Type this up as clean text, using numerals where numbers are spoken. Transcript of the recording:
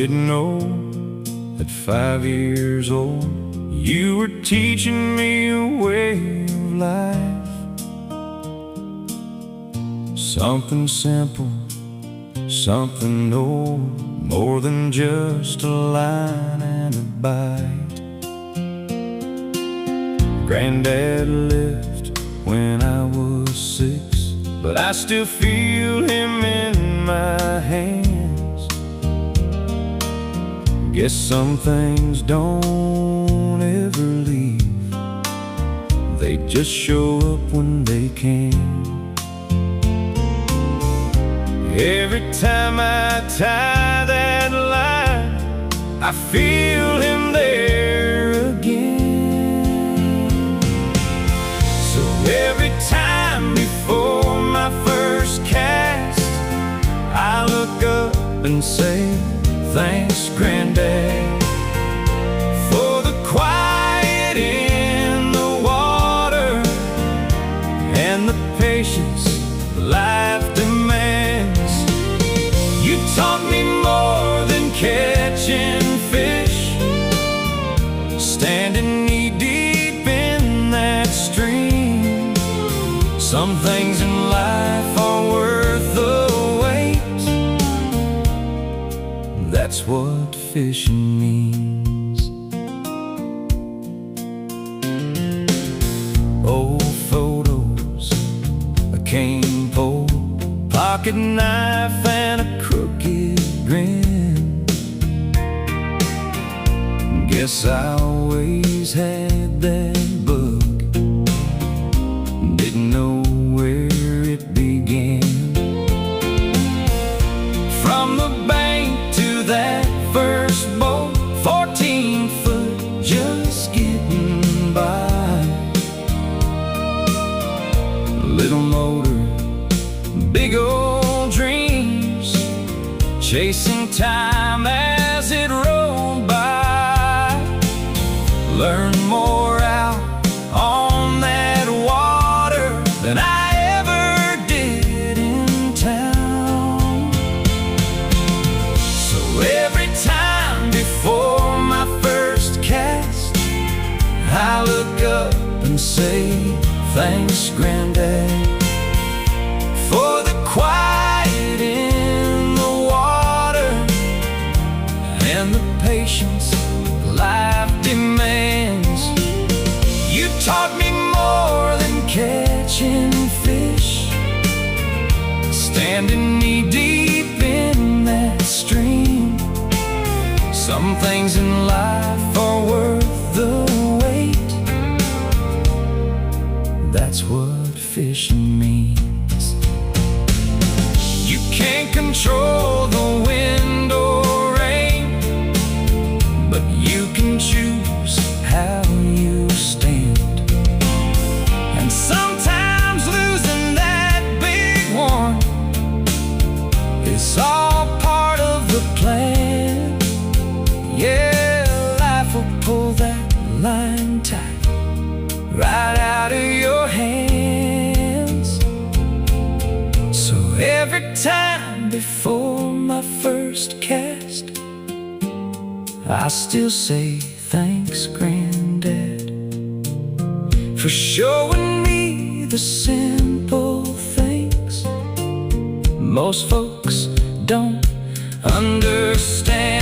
Didn't know at 5 years old you were teaching me a way of life. Something simple, something old, more than just a line and a bite. Grandad left when I was 6, but I still feel him in my hands. Guess some things don't ever leave, they just show up when they can. Every time I tie that line, I feel him there again. So every time before my first cast, I look up and say, thanks, Grandad, for the quiet in the water and the patience life demands. You taught me more than catching fish, standing knee-deep in that stream. Some things in life are worth the wait. That's what fishing means. Old photos, a cane pole, pocket knife and a crooked grin. Guess I always had that bug, didn't know where it began. From the bank to that first boat, 14 foot, just getting by. Little motor, big old dreams, chasing time as it rolled by. Learned more out on that water than I ever did in town. So every time before my first cast, I look up and say, thanks, Grandad, for the quiet in the water and the patience life demands. You taught me more than catching fish, standing knee-deep in that stream. Some things in life are worth the wait. That's what fishing means. You can't control the wind or rain, but you can choose how you stand. And sometimes losing that big one is all part of the plan. Yeah, life will pull that line tight right out of your hands. So every time before my first cast, I still say thanks, Grandad, for showing me the simple things most folks don't understand.